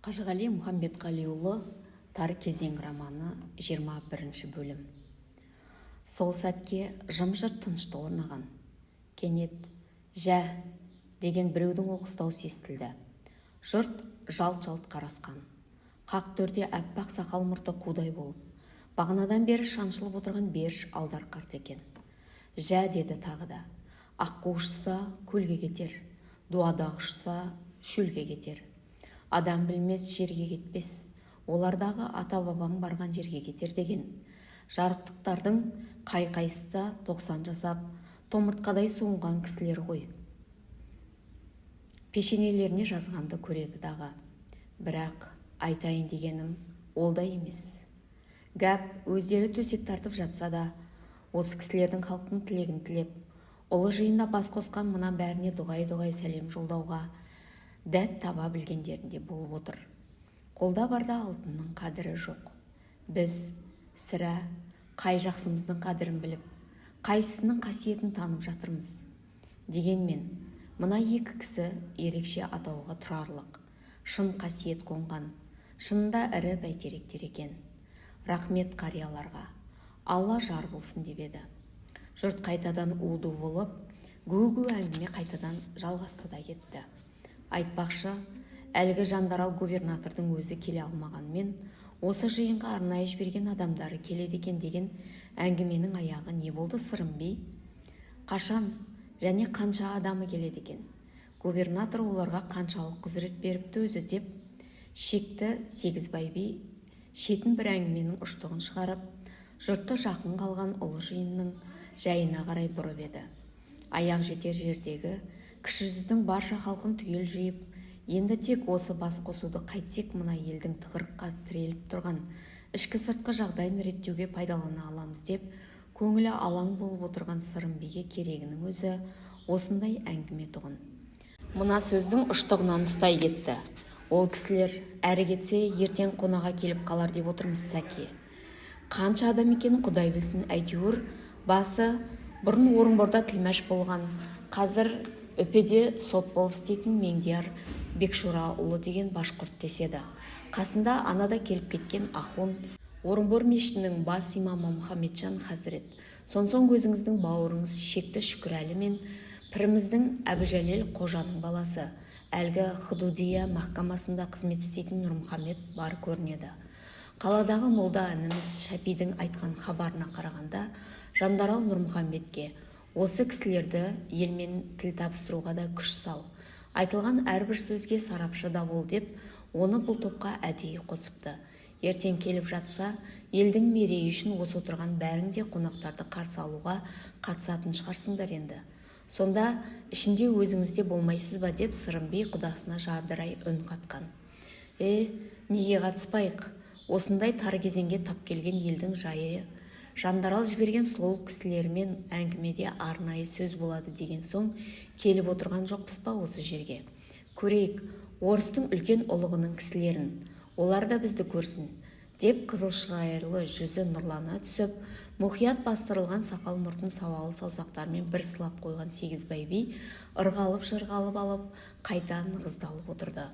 Қажығали Мұхамбетқалиұлы Тар кезең романы 21 бөлім. Сол сәтке жым-жырт тыныштық орнаған. Кенет «Жә» деген біреудің оқыс даусы естілді. Жұрт жалт-жалт қарасқан. Қақ төрде әппақ сақал мұрты қудай болып, бағанадан бері шаншылып отырған Беріш Алдар қарт екен. «Жә» деді тағы да. Аққу ұшса көлге кетер, дуада ұшса шөлге кетер. Адам білмес жерге кетпес, олардағы ата-бабаң барған жерге кетер деген. Жарықтықтардың қай-қайсыда 90 жасап, томыртқадай суынған кісілер ғой. Пешенелеріне жазғанды көреді дағы. Бірақ айтайын дегенім ол да емес. Гәп өздері төсек тартып жатса да, осы кісілердің халықтың тілегін тілеп, ұлы жиында бас қосқан мына бәріне дұғай-дұғай сәлем жолдауға дәт таба білгендерінде болып отыр. Қолда барда алтынның қадірі жоқ. Біз сірә қай жақсымыздың қадірін біліп, қайсысының қасиетін танып жатырмыз. Дегенмен, мына екі кісі ерекше атауға тұрарлық, шын қасиет қонған, шынында ірі бәйтеректер екен. Рахмет қарияларға, Алла жар болсын деп еді. Жұрт қайтадан уду болып, гу-гу әңгіме қайтадан жалғасты да кетті. Айтпақшы, әлгі Жандарал губернатордың өзі келе алмағанмен, осы жиынға арнайы жіберген адамдары келеді екен деген әңгіменің аяғы не болды сырым би? Қашан және қанша адамы келеді екен? Губернатор оларға қаншалық құзырет беріпті өзі деп, шекті Сегізбай би шетін бір әңгіменің ұштығын шығарып, жұртты жақын қалған ұлы жиынның жайына қарай бұрып еді. Аяқ жетер жердегі кіші жүздің барша халқын түгел жиып, енді тек осы бас қосуды қайтсек мына елдің тығырыққа тіреліп тұрған ішкі сыртқы жағдайын реттеуге пайдалана аламыз деп, көңілі алаң болып отырған Сырым биге керегінің өзі осындай әңгіме тұғын. Мына сөздің ұштығынан ұстай кетті. Ол кісілер әрі кетсе ертең қонаға келіп қалар деп отырмыз сәке. Қанша адам екенін Құдай білсін, әйтеуір басы бұрын Орынборда тілмәш болған, қазір Үпеде сот болып істейтін Меңдияр Бекшураұлы деген башқұрт деседі. Қасында анада келіп кеткен Ахун, Орынбор мешітінің бас имамы Мұхамеджан Хазірет, сонсоң өзіңіздің бауырыңыз Шекті Шүкірәлі мен піріміздің Әбужәлел Қожаның баласы, әлгі Худудия махкамасында қызмет істейтін Нұрмұхамед бар көрінеді. Қаладағы молда ініміз Шәпидің айтқан хабарына қарағанда, Жандарал Нұрмұхамедке осы кісілерді елмен тіл табыстыруға да күш сал. Айтылған әрбір сөзге сарапшы да бол деп, оны бұл топқа әдейі қосыпты. Ертең келіп жатса, елдің мерейі үшін осы отырған бәрің де қонақтарды қарсы алуға қатысатын шығарсыңдар енді. Сонда ішінде өзіңізде болмайсыз ба деп Сырым би құдасына жадырай үн қатқан. Неге қатыспайық? Осындай тар кезеңге тап келген елдің жайы Жандарал жіберген сол кісілермен әңгімеде арнайы сөз болады деген соң келіп отырған жоқпыз ба осы жерге? Көрейік, орыстың үлкен ұлығының кісілерін, олар да бізді көрсін, деп қызыл шырайлы жүзі нұрлана түсіп, мұқият бастырылған сақал мұртын салалы саусақтармен бір сылап қойған Сегізбай би ырғалып-жырғалып алып, қайта нығыздалып отырды.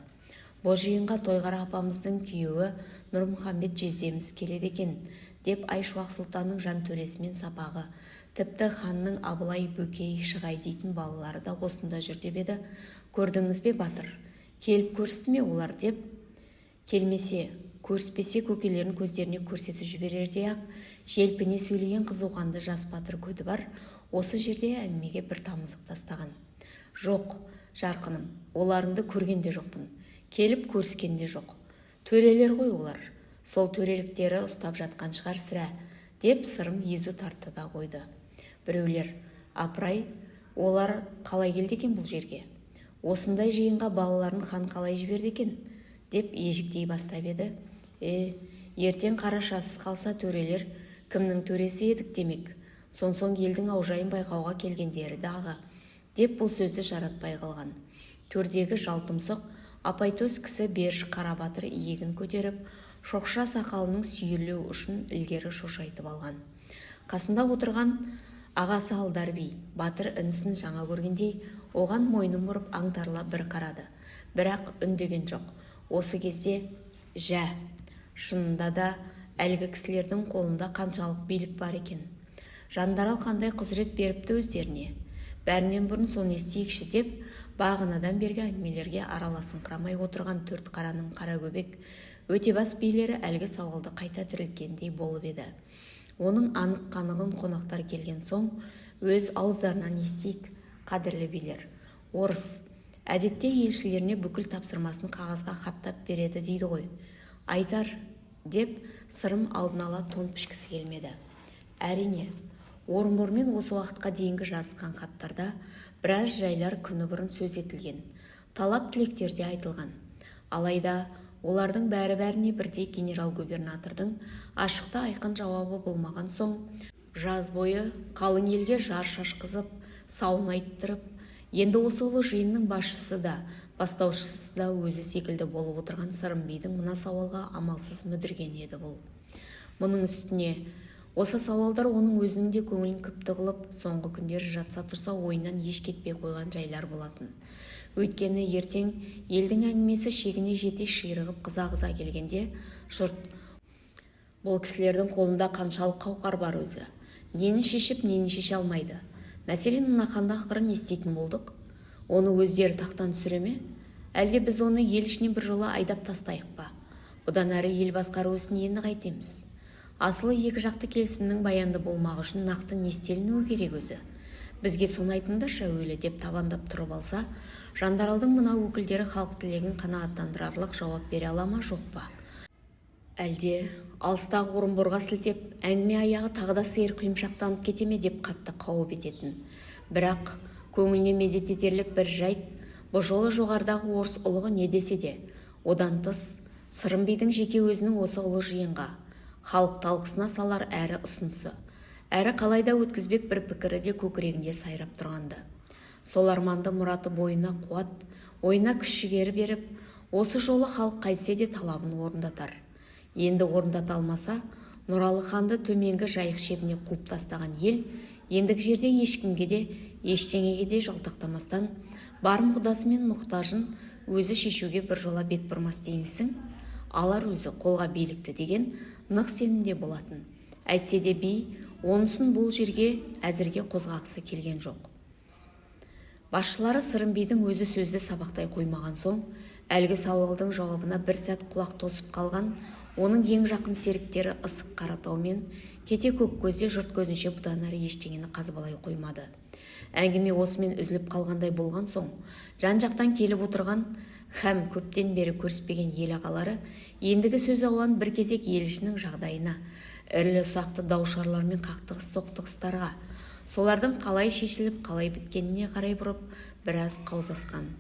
Бұл жиынға Тойғара апамыздың күйеуі Нұрмұхамед жездеміз келеді екен, деп Айшуақ сұлтанның жан төресімен сапағы, тіпті ханның Абылай, Бөкей, Шығай дейтін балалары да осында жүр деп еді. Көрдіңіз бе батыр? Келіп көрісті ме олар деп? Келмесе, көріспесе көкелерін көздеріне көрсетіп жіберерде-ақ, желпіне сөйлеген қызуғанды жас батыр көді бар, осы жерде әңгімеге бір тамызық тастаған. Жоқ, жарқыным, оларыңды көргенде жоқпын. Келіп көріскенде жоқ. Төрелер ғой олар. Сол төреліктері ұстап жатқан шығар сірә, деп Сырым езу тартты да қойды. Біреулер, апырай, олар қалай келді екен бұл жерге? Осындай жиынға балаларын хан қалай жіберді екен? Деп ежіктей бастап еді. Ертең қарашасыз қалса төрелер, кімнің төресі едік демек? Сонсоң елдің аужайын байқауға келгендері дағы, деп бұл сөзді жаратпай қалған. Төрдегі жалтымсық апайтөс кісі Беріш Қарабатыр иегін көтеріп, шоқша сақалының сүйілеу үшін ілгері шошайтып алған. Қасында отырған ағасы Алдар би, батыр інісін жаңа көргендей, оған мойнын бұрып аңтарыла бір қарады. Бірақ үндеген жоқ. Осы кезде жә, шынында да әлгі кісілердің қолында қаншалық билік бар екен. Жандарал қандай құзырет беріпті өздеріне. Бәрінен бұрын соны естейікші деп, бағанадан бергі әңгімелерге араласыңқырамай отырған төрт қараның Қаракөбек, Өтебас билері әлгі сауалды қайта тірілткендей болып еді. Оның анық қанығын қонақтар келген соң өз ауыздарынан естейік. Қадірлі билер, орыс әдетте елшілеріне бүкіл тапсырмасын қағазға хаттап береді дейді ғой. Айтар деп сырым алдын ала тон пішкісі келмеді. Әрине, Орынбормен осы уақытқа дейінгі жазысқан хаттарда біраз жайлар күні бұрын сөз етілген, талап тілектерде айтылған. Алайда олардың бәрі-бәріне бірдей генерал-губернатордың ашықта айқын жауабы болмаған соң, жаз бойы қалың елге жар шашқызып, сауын айттырып, енді осы ұлы жиынның басшысы да, бастаушысы да өзі секілді болып отырған Сырымбейдің мына сауалға амалсыз мүдірген еді бұл. Мұның үстіне, осы сауалдар оның өзінің де көңілін күпті қылып, соңғы күндер жатса тұрса ойынан еш кетпей қойған жайлар болатын. Өйткені ертең елдің әңгімесі шегіне жете ширығып қыза-қыза келгенде, жұрт бұл кісілердің қолында қаншалық қауқар бар өзі. Нені шешіп, нені шеше алмайды. Мәселен, мына ханды ақырын естейтін болдық. Оны өздері тақтан түсіре ме? Әлде біз оны ел ішінен бір жола айдап тастайық па? Бұдан әрі ел басқару ісін енді қайтеміз. Асылы екі жақты келісімнің баянды болмағы үшін нақты не істелінуі керек өзі. Бізге соны айтыңдаршы әуелі деп табандап тұрып алса, жандаралдың мына өкілдері халық тілегін қанағаттандырарлық жауап бере ала ма, жоқ па? Әлде алыстағы Орынборға сілтеп, әңгіме аяғы тағы да сиыр құйымшақтанып кете ме деп қатты қауіп ететін. Бірақ көңіліне медет етерлік бір жайт, бұл жолы жоғарыдағы орыс ұлығы не десе де, одан тыс Сырымбейдің жеке өзінің осы ұлы жиынға халық талқысына салар әрі ұсынысы, әрі қалайда өткізбек бір пікірі де көкірегінде сайрап тұрғанды. Сол арманды мұраты бойына қуат, ойына күш-жігері беріп, осы жолы халық қайтсе де талабын орындатар. Енді орындата алмаса, Нұралы ханды төменгі жайық шебіне қуып тастаған ел, ендігі жерде ешкімге де, ештеңеге де жалтақтамастан, барым құдасы мен мұқтажын өзі шешуге бір жола бет бұрмас деймісің? Алар өзі қолға билікті деген нық сенімде болатын. Әйтсе де би, онысын бұл жерге әзірге қозғағысы келген жоқ. Басшылары Сырымбейдің өзі сөзді сабақтай қоймаған соң, әлгі сауалдың жауабына бір сәт құлақ тосып қалған, оның ең жақын серіктері Ысық Қаратау мен Кете Көккөзде жұрт көзінше бұдан әрі ештеңені қазбалай қоймады. Әңгіме осымен үзіліп қалғандай болған соң, жан-жақтан келіп отырған һәм көптен бері көріспеген ел ағалары ендігі сөз ауан бір кезек ел ішінің жағдайына, ірілі-ұсақты даушарлар мен қақтығыс-соқтығыстарға, солардың қалай шешіліп, қалай біткеніне қарай бұрып, біраз қаузасқан.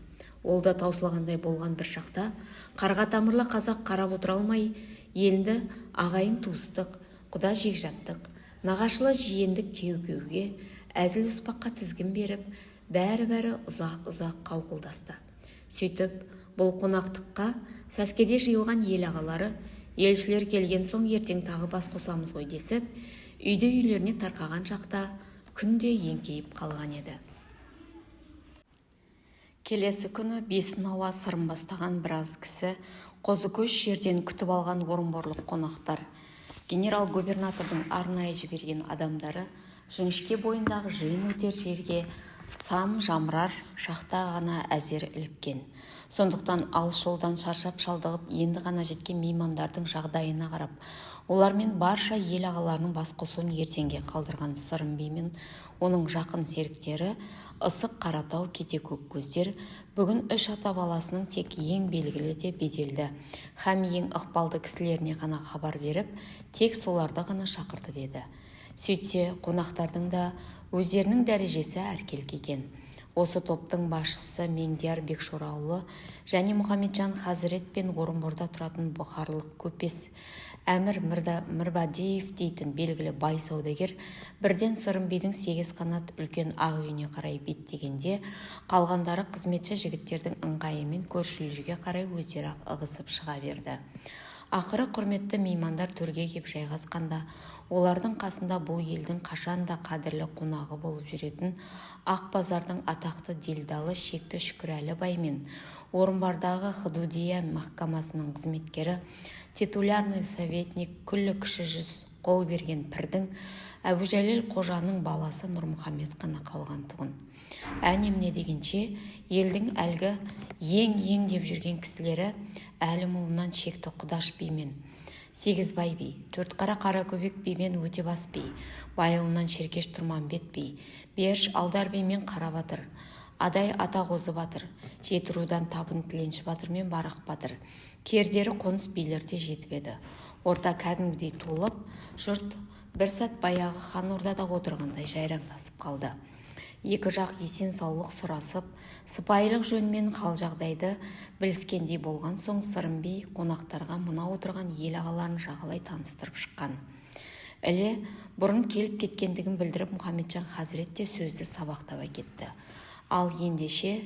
Ол да таусылғандай болған бір шақта, қарға тамырлы қазақ қарап отыра алмай, елді ағайын туыстық, құда жекжаттық, нағашылы жиендік кеу-кеуге, әзіл-ұспаққа тізгін беріп, бәрі-бәрі ұзақ-ұзақ қауқылдасты. Сөйтіп, бұл қонақтыққа сәскеде жиылған ел ағалары, елшілер келген соң ертең тағы бас қосамыз ғой десіп, үйде-үйлеріне тарқаған шақта күнде еңкейіп қалған еді. Келесі күні бесін ауа сырым бастаған біраз кісі Қозыкөш жерден күтіп алған орынборлық қонақтар, генерал-губернатордың арнайы жіберген адамдары жіңішке бойындағы жиын өтер жерге сам жамырар шақта ғана әзер іліккен. Сондықтан алыс жолдан шаршап шалдығып енді ғана жеткен меймандардың жағдайына қарап, олармен барша ел ағаларының бас қосуын ертеңге қалдырған Сырымбей мен оның жақын серіктері Ысық Қаратау, Кете Көккөздер бүгін үш ата баласының тек ең белгілі де беделді һәм ең ықпалды кісілеріне ғана хабар беріп, тек соларды ғана шақыртып еді. Сөйтсе, қонақтардың да өздерінің дәрежесі әркелкі екен. Осы топтың басшысы Меңдияр Бекшораұлы және Мұхамеджан Хазірет пен Орынборда тұратын бұхарлық көпес Әмір Мірбадиев дейтін белгілі бай саудагер бірден Сырымбейдің 8 қанат үлкен ақ үйіне қарай беттегенде, қалғандары қызметші жігіттердің ыңғайымен көршілерге қарай өздері ығысып шыға берді. Ақыры құрметті меймандар төрге кеп жайғасқанда, олардың қасында бұл елдің қашанда қадірлі қонағы болып жүретін Ақбазардың атақты делдалы шекті Шүкірәлі бай мен Орынбардағы Худудия махкамасының қызметкері, титулярный советник, күллі кіші жүз қол берген пірдің Әбужәлел қожаның баласы Нұрмұхамед қана қалған тұғын. Әнемне дегенше, елдің әлгі ең деп жүрген кісілері Әлімұлынан шекті Құдаш би мен Сегізбай би, Төртқара Қаракөбек би мен Өтебас би, Байұлынан Шеркеш Тұрманбет би, Беріш Алдар би мен Қарабатыр, Адай Атағозы батыр, Жетірудан Табын Тіленші батыр мен Барақ батыр, кердері қоныс билерде жетіп еді. Орта кәдімгідей толып, жұрт бір сәт баяғы хан ордада отырғандай жайраңдасып қалды. Екі жақ есен саулық сұрасып, сыпайылық жөнмен хал жағдайды біліскендей болған соң Сырым би қонақтарға мына отырған ел ағаларын жағалай таныстырып шыққан. Іле бұрын келіп кеткендігін білдіріп Мұхамеджан Хазірет те сөзді сабақтап әкетті. Ал ендеше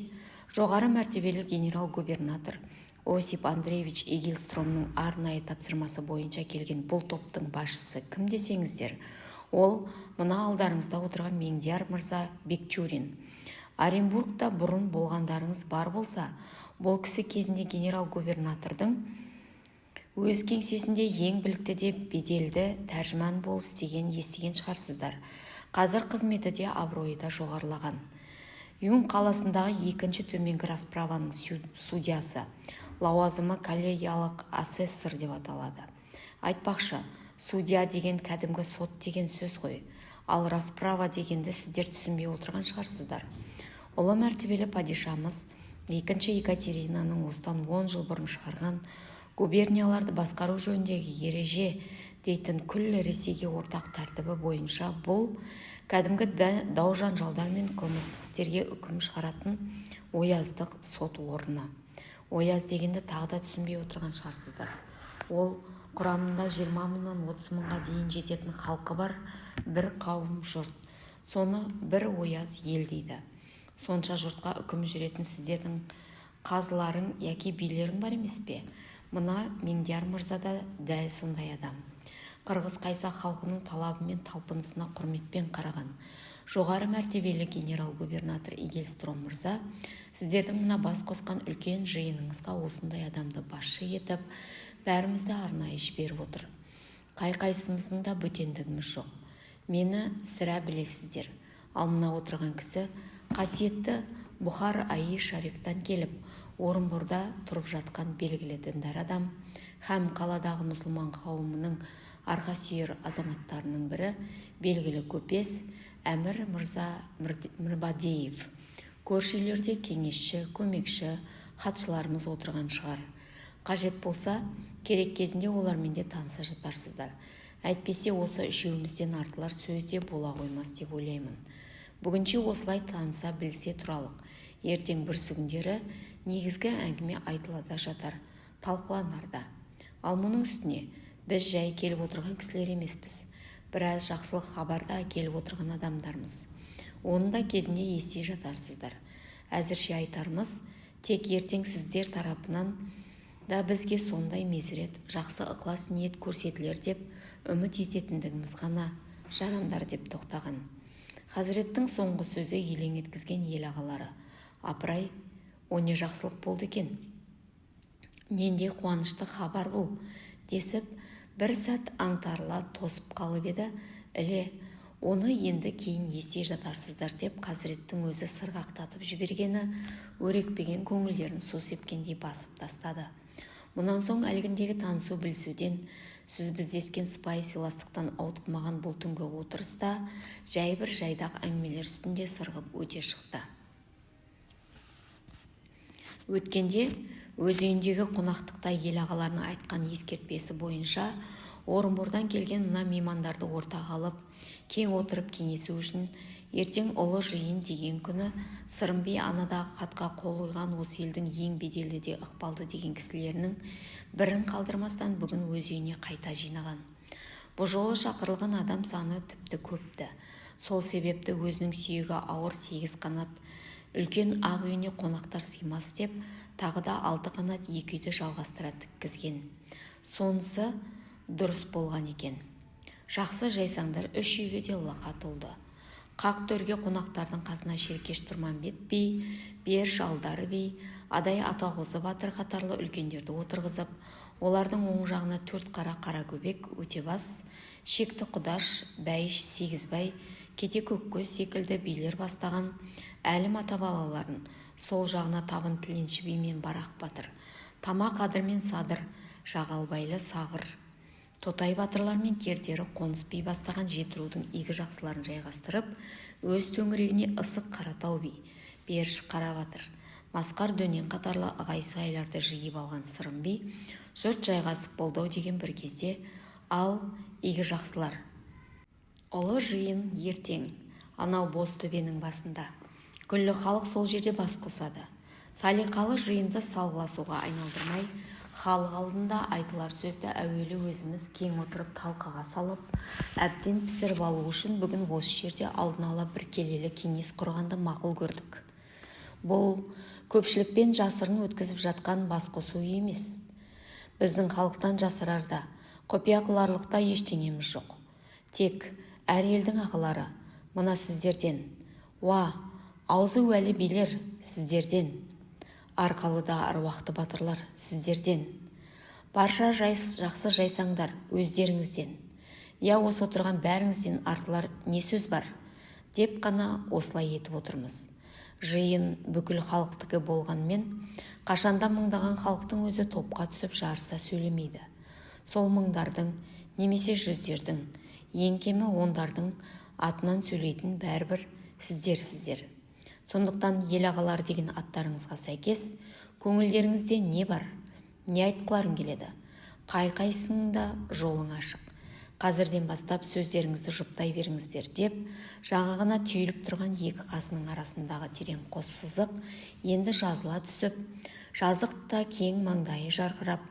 жоғары мәртебелі генерал-губернатор Осип Андреевич Игельстромның арнайы тапсырмасы бойынша келген бұл топтың басшысы кім десеңіздер, ол мына алдарыңызда отырған Меңдияр мырза Бекчурин. Оренбургта бұрын болғандарыңыз бар болса, бұл кісі кезінде генерал-губернатордың өз кеңсесінде ең білікті де беделді тәржіман болып істеген естіген шығарсыздар. Қазір қызметі де абыройы да жоғарылаған. Юн қаласындағы екінші төменгі расправаның судьясы, лауазымы коллегиялық асессор деп аталады. Айтпақшы, судья деген кәдімгі сот деген сөз ғой, ал расправа дегенді сіздер түсінбей отырған шығарсыздар. Ұлы мәртебелі падишамыз екінші Екатеринаның осыдан 10 жыл бұрын шығарған губернияларды басқару жөніндегі ереже дейтін күллі Ресейге ортақ тәртібі бойынша бұл кәдімгі дау-жанжалдар мен қылмыстық істерге үкім шығаратын ояздық сот орны. Ояз дегенді тағы да түсінбей отырған шығарсыздар. Ол құрамында 20 мыңнан 30 мыңға дейін жететін халқы бар бір қауым жұрт. Соны бір ояз ел дейді. Сонша жұртқа үкім жүретін сіздердің қазыларың яки билерің бар емес пе? Мына Меңдияр мырза да дәл сондай адам. Қырғыз қайсақ халқының талабы мен талпынысына құрметпен қараған жоғары мәртебелі генерал-губернатор Игельстром мырза, сіздердің мына бас қосқан үлкен жиыныңызға осындай адамды басшы етіп, бәрімізді арнайы жіберіп отыр. Қай-қайсымыздың да бөтендігіміз жоқ. Мені сірә білесіздер. Ал мына отырған кісі қасиетті Бұхар Айи Шарифтан келіп, Орынборда тұрып жатқан белгілі діндар адам, һәм қаладағы мұсылман қауымының арқа сүйер азаматтарының бірі, белгілі көпес Әмір мырза Мірбадеев. Көршілерде кеңесші, көмекші, хатшыларымыз отырған шығар. Қажет болса, керек кезінде олармен де таныса жатарсыздар. Әйтпесе осы үшеумізден артылар сөзде бола қоймас деп ойлаймын. Бүгінше осылай таныса білсе тұралық. Ертең бір күндері негізгі әңгіме айтылада жатар, талқыланарда. Ал мұның үстіне біз жай келіп отырған кісілер емеспіз. Біраз жақсылық хабарда келіп отырған адамдармыз. Оны да кезінде ести жатарсыздар. Әзірше айтармыз, тек ертең сіздер тарапынан да бізге сондай мезірет, жақсы ықылас ниет көрсетілер деп үміт ететіндігіміз ғана жарандар деп тоқтаған. Хазіреттің соңғы сөзі елең еткізген ел ағалары. Апырай, о не жақсылық болды екен? Ненде қуанышты хабар бұл, десіп, бір сәт аңтарыла тосып қалып еді, іле, оны енді кейін ести жатарсыздар деп Хазіреттің өзі сырғақтатып жібергені өрекпеген көңілдерін су сепкендей басып тастады. Мұнан соң әлгіндегі танысу білісуден, сіз біздескен сыпайы сыйластықтан ауытқымаған бұл түнгі отырыста жай бір жайдақ әңгімелер үстінде сырғып өте шықты. Өткенде өз үйіндегі қонақтықта ел ағаларының айтқан ескертпесі бойынша Орынбордан келген мына меймандарды ортаға алып, кең отырып кеңесу үшін ертең ұлы жиын деген күні Сырым би анадағы хатқа қол қойған осы елдің ең беделді де ықпалды деген кісілерінің бірін қалдырмастан бүгін өз үйіне қайта жинаған. Бұл жолы шақырылған адам саны тіпті көпті. Сол себепті өзінің сүйегі ауыр 8 қанат үлкен ақ үйіне қонақтар сыймас деп тағы да 6 қанат 2 үйді жалғастыра тіккізген. Сонысы дұрыс болған екен. Жақсы жайсаңдар 3 үйге де лықа толды. Қақ төрге қонақтардың қасына Шеркеш Тұрманбет би, Беріш Алдары би, Адай Атағозы Батыр қатарлы үлкендерді отырғызып, олардың оң жағына 4 қара көбек, Өтебас, Шекті Құдаш, Бәйіш, Сегізбай, Кете Көккөз секілді билер бастаған әлім ата балаларын, сол жағына Табын Тіленші би мен Барақ Батыр, Тама Қадыр мен Садыр, Жағалбайлы Сағыр, Тотай батырлар мен Кертері Қоныс би бастаған Жетірудың игі жақсыларын жайғастырып, өз төңірегіне Ысық Қаратау би, Беріш Қарабатыр, Масқар Дөнен қатарлы ығай-сығайларды жиып алған Сырым би, жұрт жайғасып болдау деген бір кезде, ал игі жақсылар. Ұлы жиын ертең, анау боз төбенің басында. Күллі халық сол жерде бас қосады. Салиқалы жиынды салғыласуға айналдырмай, халық алдында айтылар сөзді әуелі өзіміз кең отырып талқыға салып, әбден пісіріп алу үшін бүгін осы жерде алдын ала бір келелі кеңес құрғанды мақұл көрдік. Бұл көпшілікпен жасырын өткізіп жатқан бас қосу емес. Біздің халықтан жасырарда, құпия қыларлықта ештеңеміз жоқ. Тек әр елдің ағылары, мына сіздерден, аузы уәлі билер сіздерден, арқалыда аруақты батырлар сіздерден, барша жақсы жайсаңдар өздеріңізден, осы отырған бәріңізден артылар не сөз бар, деп қана осылай етіп отырмыз. Жиын бүкіл халықтікі болғанмен, қашанда мыңдаған халықтың өзі топқа түсіп жарыса сөйлемейді. Сол мыңдардың немесе жүздердің, ең кемі ондардың атынан сөйлейтін бәрібір сіздер. Сондықтан ел ағалар деген аттарыңызға сәйкес, көңілдеріңізде не бар, не айтқыларың келеді. Қай-қайсыңда жолың ашық. Қазірден бастап сөздеріңізді жұптай беріңіздер деп, жаңағына түйіліп тұрған екі қасының арасындағы терең қос сызық енді жазыла түсіп, жазықта кең маңдайы жарқырап,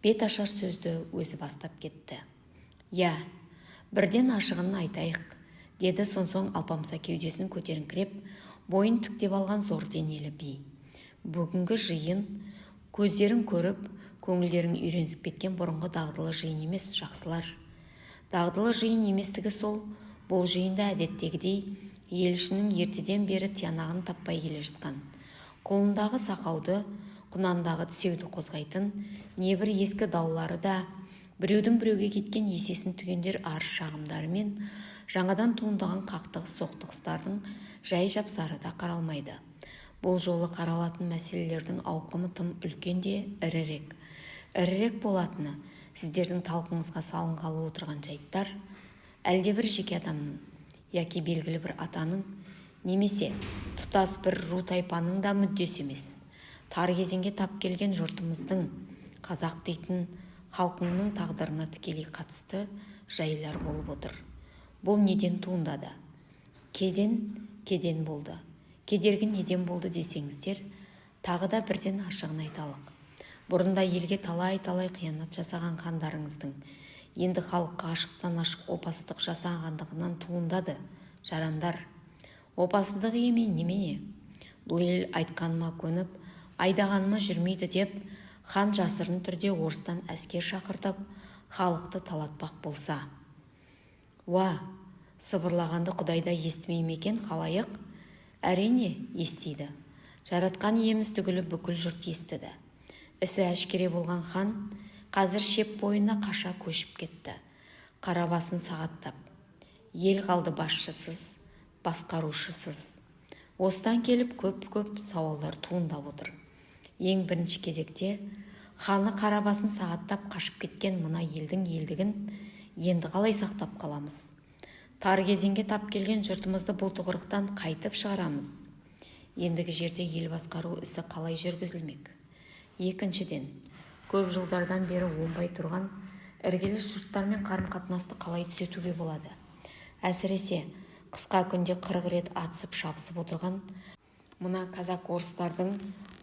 бет ашар сөзді өзі бастап кетті. Бірден ашығын айтайық, деді сонсоң Алпамса кеудесін көтеріңкіреп, бойын тіктеп алған зор денелі би. Бүгінгі жиын, көздерін көріп, көңілдерін үйренісіп кеткен бұрынғы дағдылы жиын емес, жақсылар. Дағдылы жиын еместігі сол, бұл жиында әдеттегідей, ел ішінің ертеден бері тиянағын таппай келе жатқан. Қолындағы сақауды, құнандағы тісеуді қозғайтын, небір ескі даулары да, біреудің біреуге кеткен есесін түгендер арыз шағымдары мен жаңадан туындаған қақтығыс соқтығыстардың жай жапсары да қаралмайды. Бұл жолы қаралатын мәселелердің ауқымы тым үлкен де ірірек болатыны, сіздердің талқыңызға салынғалы отырған жайттар, әлде бір жеке адамның, яки белгілі бір атаның, немесе тұтас бір ру тайпаның да мүддесі емес. Тар кезеңге тап келген жұртымыздың, қазақ дейтін халқыңның тағдырына тікелей қатысты жайлар болып отыр. Бұл неден туындады? Кеден болды. Кедергі неден болды десеңіздер, тағы да бірден ашығын айталық. Бұрында елге талай-талай қиянат жасаған хандарыңыздың, енді халыққа ашықтан ашық опасыздық жасағандығынан туындады, жарандар. Опасыздық емей немене? Бұл ел айтқаныма көніп, айдағаныма жүрмейді деп, хан жасырын түрде орыстан әскер шақыртып, халықты талатпақ болса. Сыбырлағанды құдайда естімей мекен халайық? Әрине естиді. Жаратқан иеміз түгілі бүкіл жұрт естіді. Ісі әшкере болған хан қазір шеп бойына қаша көшіп кетті. Қарабасын сағаттап. Ел қалды басшысыз, басқарушысыз. Осыдан келіп көп сауалдар туындап отыр. Ең бірінші кезекте ханы Қарабасын сағаттап қашып кеткен мына елдің елдігін енді қалай сақтап қаламыз? Тар кезеңге тап келген жұртымызды бұл тұғырықтан қайтып шығарамыз. Ендігі жерде ел басқару ісі қалай жүргізілмек? Екіншіден, көп жылдардан бері оңбай тұрған іргелес жұрттармен қарым-қатынасты қалай түзетуге болады? Әсіресе қысқа күнде 40 рет атысып шабысып отырған мына казак-орыстардың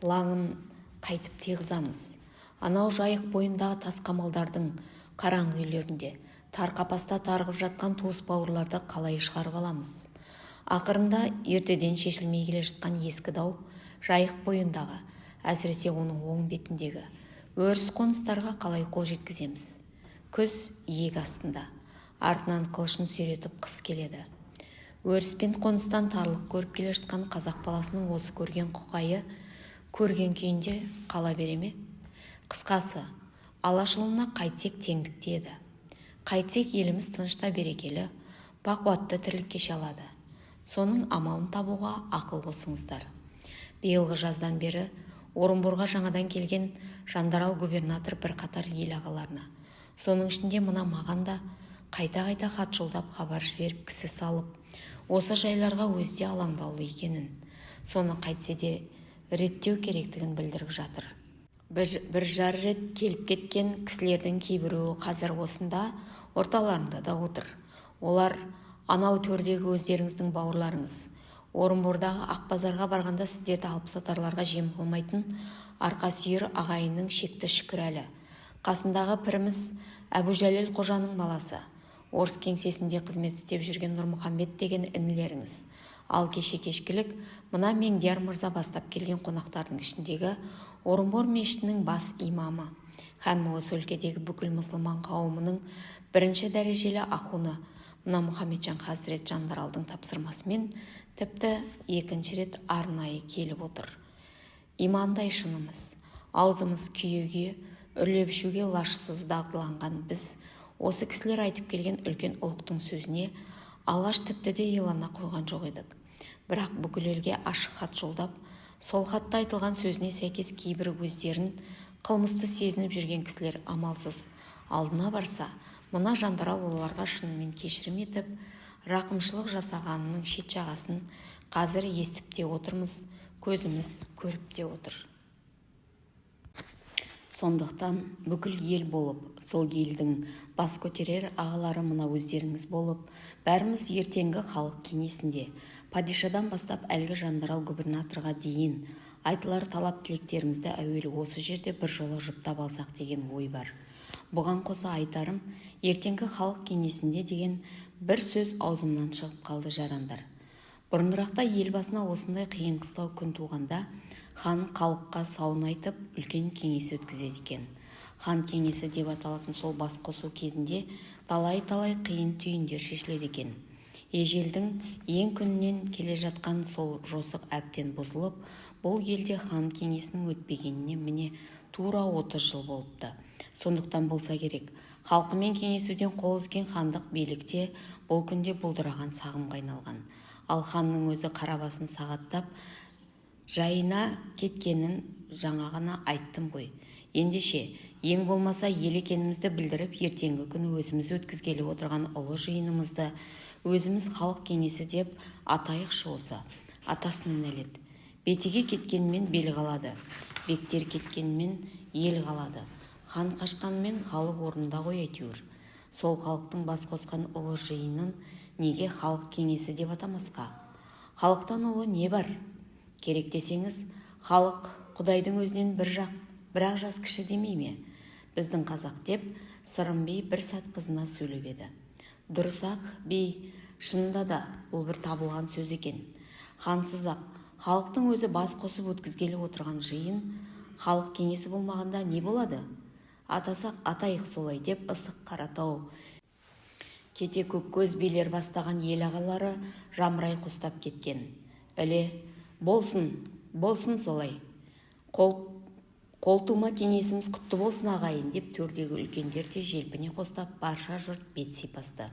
лаңын қайтып тиғызамыз. Анау жайық бойындағы тас қамалдардың қараңғы үйлерінде тар қапаста тарғып жатқан туыс бауырларды қалай шығарып аламыз? Ақырында ертеден шешілмей келе жатқан ескі дау жайық бойындағы әсіресе оның оң бетіндегі өріс қоныстарға қалай қол жеткіземіз? Күз иек астында, артынан қылышын сүйретіп қыс келеді. Өріс пен қоныстан тарлық көріп келе жатқан қазақ баласының осы көрген құқайы көрген күйінде қала бере ме? Қысқасы, алашұлына қайтсек теңдікте еді. Қайтсек еліміз тынышта берекелі, бақуатты тірлік кеше алады. Соның амалын табуға ақыл қосыңыздар. Биылғы жаздан бері Орынборға жаңадан келген Жандарал губернатор бір қатар ел ағаларына, соның ішінде мына маған да қайта-қайта хат жолдап хабар жіберіп кісі салып, осы жайларға өзде алаңдаулы екенін, соны қайтсе де реттеу керектігін білдіріп жатыр. Бір жар рет келіп кеткен кісілердің кейбіреуі қазір осында орталарында да отыр. Олар анау төрдегі өздеріңіздің бауырларыңыз. Орынбордағы Ақбазарға барғанда сіздерді алып сатарларға жем қылмайтын арқа сүйер ағайынның шекті Шүкірәлі. Қасындағы піріміз Әбужәлел қожаның баласы. Орыс кеңсесінде қызмет істеп жүрген Нұрмұхамбет деген інілеріңіз. Ал кеше кешкілік мына Меңдияр мырза бастап келген қонақтардың ішіндегі Орынбор мешітінің бас имамы һәм осы өлкедегі бүкіл мұсылман қауымының бірінші дәрежелі ахуны мына Мұхамеджан Хазірет Жандаралдың тапсырмасымен тіпті екінші рет арнайы келіп отыр. Имандай шынымыз, аузымыз күйеге, үрлеп ішуге лашсыз дағдыланған біз осы кісілер айтып келген үлкен ұлықтың сөзіне алғаш тіпті де илана қойған жоқ едік. Бірақ бүкіл елге ашық хат жолдап, сол хатта айтылған сөзіне сәйкес кейбір өздерін қылмысты сезініп жүрген кісілер амалсыз алдына барса, мына Жандарал оларға шынымен кешірім етіп, рақымшылық жасағанының шет жағасын қазір естіп те отырмыз, көзіміз көріп те отыр. Сондықтан бүкіл ел болып, сол елдің бас көтерер ағалары мына өздеріңіз болып, бәріміз ертеңгі халық кеңесінде падишадан бастап әлгі Жандарал губернаторға дейін айтылар талап тілектерімізді әуелі осы жерде бір жолы жұптап алсақ деген ой бар. Бұған қоса айтарым, ертеңгі халық кеңесінде деген бір сөз аузымнан шығып қалды жарандар. Бұрынырақта ел басына осындай қиын қыстау күн туғанда, хан халыққа сауын айтып үлкен кеңес өткізеді екен. Хан кеңесі деп аталатын сол бас қосу кезінде талай-талай қиын түйіндер шешіледі екен. Ежелдің ең күннен келе жатқан сол жосық әбден бұзылып, бұл елде хан кеңесінің өтпегеніне міне тура 30 жыл болыпты. Сондықтан болса керек, халқымен кеңесуден қол үзген хандық билікте бұл күнде бұлдыраған сағымға айналған. Ал ханның өзі қарабасын сағаттап жайына кеткенін жаңа ғана айттым ғой. Ендеше, ең болмаса ел екенімізді білдіріп, ертеңгі күні өзіміз өткізгелі отырған ұлы жиынымызды өзіміз халық кеңесі деп атайықшы осы. Атасының нәлет. Бетеге кеткенмен бел қалады, бектер кеткенмен ел қалады. Хан қашқанмен халық орнында ғой әйтеуір. Сол халықтың бас қосқан ұлы жиынын неге халық кеңесі деп атамасқа? Халықтан ұлы не бар? Керек десеңіз, халық Құдайдың өзінен бірақ жас кіші демей ме? Біздің қазақ деп Сырым би бір сәт қызына сөйлеп еді. Дұрыс-ақ би, шынында да бұл бір табылған сөз екен. Хансыз-ақ халықтың өзі бас қосып өткізгелі отырған жиын халық кеңесі болмағанда не болады? Атасақ атайық солай деп ысық Қаратау кете көк көз билер бастаған ел ағалары жамырай қостап кеткен. Іле, болсын солай. Қолтума кеңесіміз құтты болсын ағайын деп төрдегі үлкендер де желпіне қостап барша жұрт бет сипасты.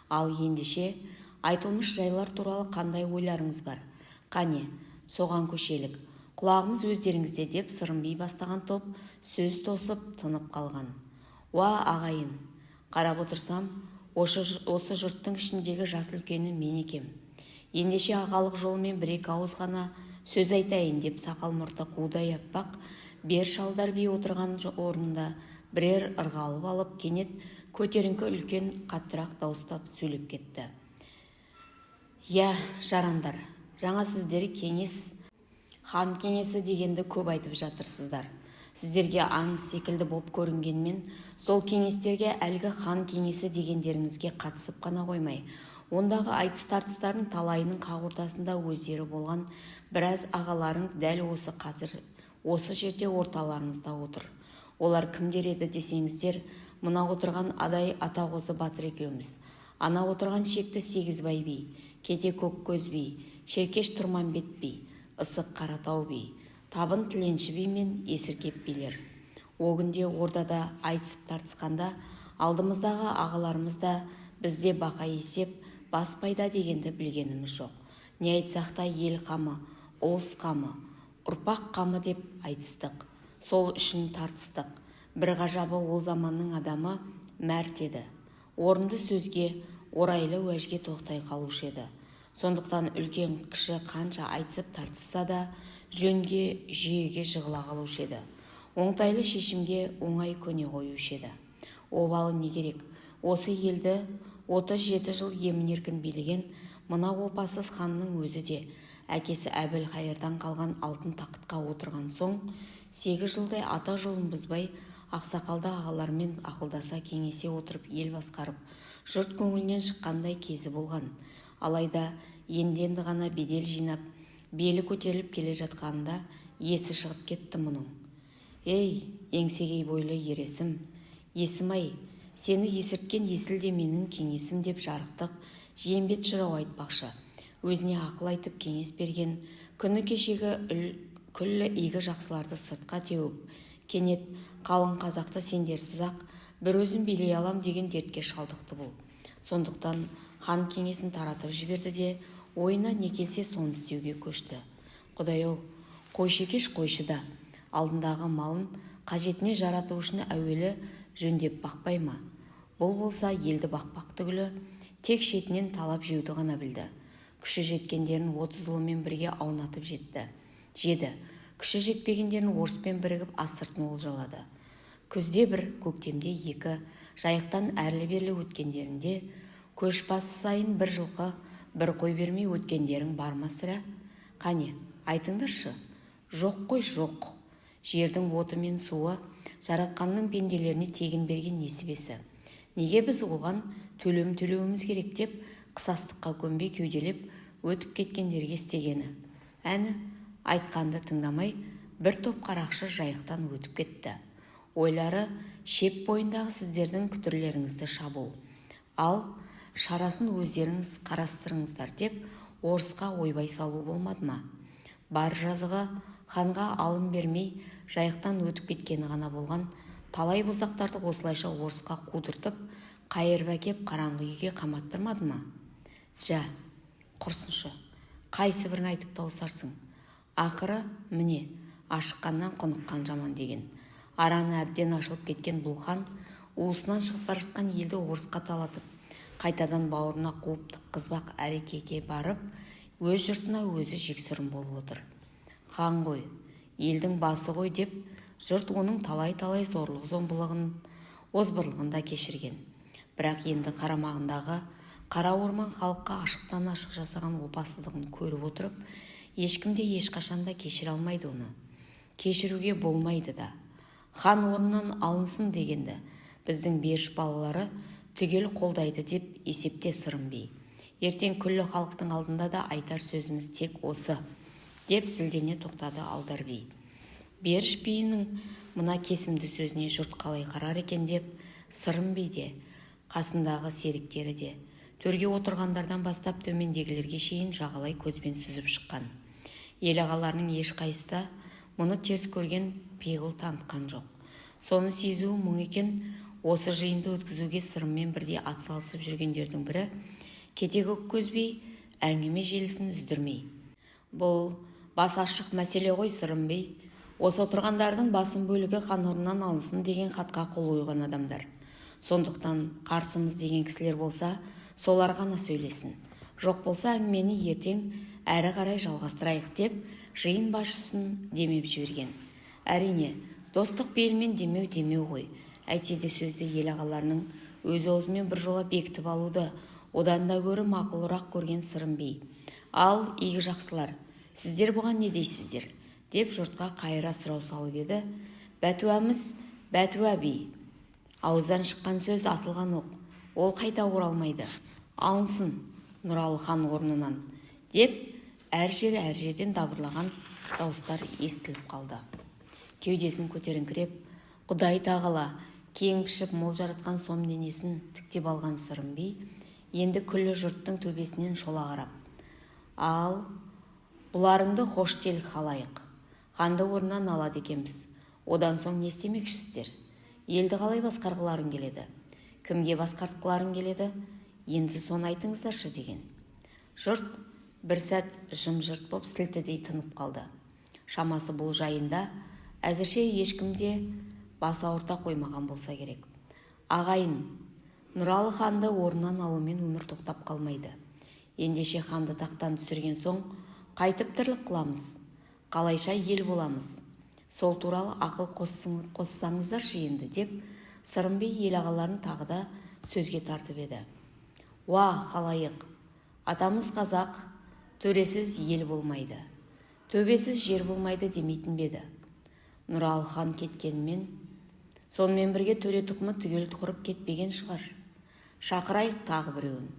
Ал ендеше айтылмыш жайлар туралы қандай ойларыңыз бар? Қане, соған көшелік. Құлағымыз өздеріңізде деп Сырым би бастаған топ сөз тосып тынып қалған. Уа ағайын, қарап отырсам, осы жұрттың ішіндегі жас үлкені мен екем. Ендеше ағалық жолымен бір-екі ауыз ғана сөз айтайын деп сақал мұрты қудай аппақ бер шалдар би отырған орнында бірер ырғалып алып кенет көтеріңкі үлкен қаттырақ дауыстап сөйлеп кетті. Я, жарандар, жаңа сіздер хан кеңесі дегенді көп айтып жатырсыздар. Сіздерге аңыз секілді боп көрінгенмен, сол кеңестерге әлгі хан кеңесі дегендеріңізге қатысып қана қоймай, ондағы айтыс-тартыстардың талайының қақ ортасында өздері болған біраз ағаларың дәл осы қазір осы жерде орталарыңызда отыр. Олар кімдер еді десеңіздер, мына отырған адай Атағозы батыр екеуміз. Ана отырған шекті Сегізбай би, кете Көккөз би, Шеркеш Тұрманбет би, Ысық Қаратау би, Табын Тіленші би мен Есіркеп билер. О күнде ордада айтысып тартысқанда, алдымыздағы ағаларымыз да бізде бақа есеп, бас пайда дегенді білгеніміз жоқ. Не айтсақ та ел қамы, ұлыс қамы, ұрпақ қамы деп айтыстық. Сол үшін тартыстық. Бір ғажабы ол заманның адамы мәрт еді. Орынды сөзге, орайлы уәжге тоқтай қалушы еді. Сондықтан үлкен кіші қанша айтысып тартысса да жөнге, жүйеге жығыла қалушы еді. Оңтайлы шешімге оңай көне қоюшы еді. Обалы не керек? Осы елді 37 жыл емін-еркін билеген мына опасыз ханның өзі де әкесі Әбілқайырдан қалған алтын тақытқа отырған соң 8 жылдай ата жолын бұзбай ақсақалды ағалармен ақылдаса кеңесе отырып ел басқарып, жұрт көңілінен шыққандай кезі болған. Алайда енді ғана бедел жинап, белі көтеріліп келе жатқанында есі шығып кетті мұның. Ей, еңсегей бойлы ересім, есім-ай, сені есірткен есіл де менің кеңесім деп жарықтық Жиенбет жырау айтпақшы. Өзіне ақыл айтып кеңес берген күні кешегі күллі игі жақсыларды сыртқа теуіп, кенет қалың қазақты сендерсіз-ақ бір өзім билей алам деген дертке шалдықты бұл. Сондықтан хан кеңесін таратып жіберді де ойына не келсе соны істеуге көшті. Құдай-ау, Қойшекеш қойшы да алдындағы малын қажетіне жарату үшін әуелі жөндеп бақпай ма? Бұл болса елді бақпақ түгілі тек шетінен талап жеуді ғана білді. Күші жеткендерін 30 ұлымен бірге аунатып жеді. Күші жетпегендерін орыспен бірігіп астыртын олжалады. Күзде бір, көктемде екі, жайықтан әрлі-берлі өткендерінде көшбасы сайын бір жылқы, бір қой бермей өткендерің бар ма сірә? Қане, айтыңдаршы. Жоқ қой, жоқ. Жердің оты мен суы жаратқанның пенделеріне тегін берген несібесі. Неге біз оған төлеуіміз керек деп қысастыққа көнбей кеуделеп өтіп кеткендерге істегені? Әні айтқанды тыңдамай бір топ қарақшы жайықтан өтіп кетті. Ойлары шеп бойындағы сіздердің күтірлеріңізді шабу. Ал шарасын өздеріңіз қарастырыңыздар деп орысқа ойбай салу болмады ма? Бар жазығы ханға алым бермей жайықтан өтіп кеткені ғана болған талай бозақтарды осылайша орысқа қудыртып, қайырып әкеп қараңғы үйге қаматтырмады ма? Жә, құрсыншы, қайсы бірін айтып тауысарсың? Ақыры, міне, ашыққаннан құныққан жаман деген. Араны әбден ашылып кеткен бұл хан, уысынан шығып бара жатқан елді орысқа талатып, қайтадан бауырына қуып тыққызбақ әрекеге барып, өз жұртына өзі жексұрын болып отыр. Хан ғой, елдің басы ғой деп, жұрт оның талай-талай зорлық-зомбылығын, озбырлығын да кешірген. Бірақ енді қарамағындағы қара орман халыққа ашықтан ашық жасаған опасыздығын көріп отырып, ешкімде ешқашанда кешіре алмайды оны. Кешіруге болмайды да. Хан орнынан алынсын дегенді біздің Беріш балалары түгел қолдайды деп есепте Сырым би. Ертең күллі халықтың алдында да айтар сөзіміз тек осы, деп зілдене тоқтады Алдар би. Беріш биінің мына кесімді сөзіне жұрт қалай қарар екен деп Сырым би де, қасындағы серіктері де, төрге отырғандардан бастап төмендегілерге шейін жағалай көзбен сүзіп шыққан. Ел ағаларының ешқайсысы да мұны теріс көрген пиғыл танытқан жоқ. Соны сезуі мұң екен. Осы жиынды өткізуге Сырыммен бірде атсалысып жүргендердің бірі кете Көккөз би әңгіме желісін үздірмей: бұл бас ашық мәселе ғой Сырым бей. Осы отырғандардың басым бөлігі хан орнынан алынсын деген хатқа қол қойған адамдар. Сондықтан қарсымыз деген кісілер болса, солар ғана сөйлесін. Жоқ болса әңгімені ертең әрі қарай жалғастырайық деп жиын басшысын демеп жіберген. Әрине, достық белмен демеу ғой. Әйтсе де сөзді ел ағаларының өз аузымен бір жола бекітіп алуды одан да гөрі мақұлырақ көрген Сырым би: ал игі жақсылар, сіздер бұған не дейсіздер? Деп жұртқа қайыра сұрау салып еді. Бәтуә би. Ауыздан шыққан сөз атылған оқ, ол қайта оралмайды. Алынсын Нұралы хан орнынан, деп әр жерден дабырлаған дауыстар естіліп қалды. кеудесін көтеріңкіреп, Құдай тағала кең пішіп мол жаратқан сом денесін тіктеп алған сырым би енді күллі жұрттың төбесінен шола қарап: ал бұларыңды хош делік халайық, ханды орнынан алады екенбіз. Одан соң не істемекшісіздер? Елді қалай басқарғыларың келеді? Кімге басқартқыларың келеді? Енді соны айтыңыздаршы деген. Жұрт бір сәт жым-жырт боп сілтідей тынып қалды. Шамасы бұл жайында әзірше ешкімде бас ауырта қоймаған болса керек. Ағайын, Нұралы ханды орнынан алумен өмір тоқтап қалмайды. Ендеше ханды тақтан түсірген соң қайтып тірлік қыламыз, қалайша ел боламыз. Сол туралы ақыл қоссаңыздаршы енді деп Сырымбей ел ағаларын тағы да сөзге тартып еді. Уа халайық, атамыз қазақ, төресіз ел болмайды, төбесіз жер болмайды демейтін беді. Нұралы хан кеткенмен, сонымен бірге төре тұқымы түгел құрып кетпеген шығар. Шақырайық тағы біреуін.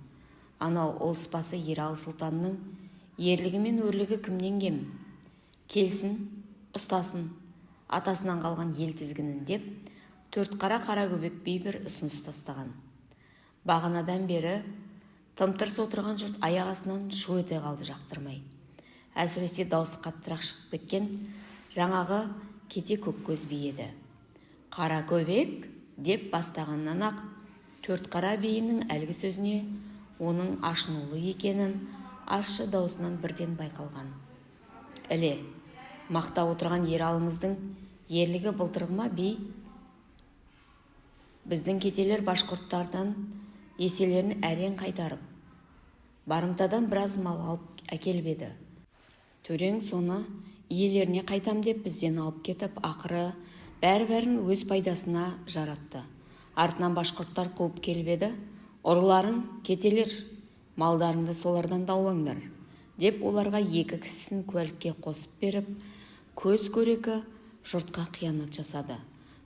Анау олыспасы Ералы сұлтанның ерлігі мен өрлігі кімнен кем? Келсін, ұстасын, атасынан қалған ел тізгінін деп, Төртқара Қаракөбек би бір ұсыныс тастаған. Бағанадан бері тым-тырс отырған жұрт аяқ астынан шу ете қалды жақтырмай. Әсіресе даусы қаттырақ шығып кеткен жаңағы кете көк көз би еді. Қаракөбек деп бастағаннан ақ Төртқара биінің әлгі сөзіне оның ашынулы екенін ащы даусынан бірден байқалған. Іле, мақтап отырған Ералыңыздың ерлігі былтырғы би? Біздің кетелер башқұрттардан еселерін әрең қайтарып, барымтадан біраз мал алып әкелбеді. Төрең соны иелеріне қайтам деп бізден алып кетіп, ақыры бәрі-бәрін өз пайдасына жаратты. Артынан башқұрттар қуып келбеді. Ұрыларың кетелер, малдарыңды солардан даулаңдар деп оларға екі кісісін куәлікке қосып беріп, көз көрекі жұртқа қиянат жасады.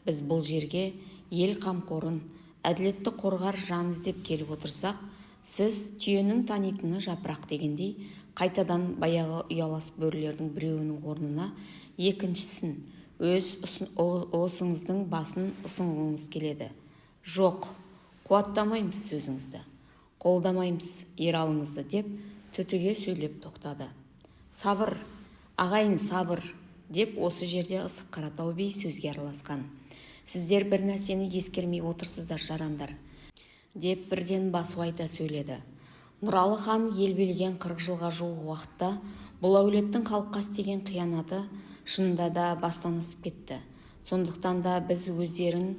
Біз бұл жерге ел қамқорын, әділетті қорғар жан іздеп келіп отырсақ, сіз түйенің танитыны жапырақ дегендей, қайтадан баяғы ұялас бөрілердің біреуінің орнына екіншісін, өз ұлысыңыздың басын ұсынғыңыз келеді. Жоқ, қуаттамаймыз сөзіңізді, қолдамаймыз Ералыңызды деп түтіге сөйлеп тоқтады. Сабыр, ағайын сабыр деп осы жерде Ысық Қаратау би сөзге араласқан. Сіздер бір нәрсені ескермей отырсыздар жарандар деп бірден басу айта сөйледі. Нұралы хан ел билеген 40 жылға жуық уақытта бұл әулеттің халыққа істеген қиянаты шынында да бастан асып кетті. Сондықтан да біз өздерін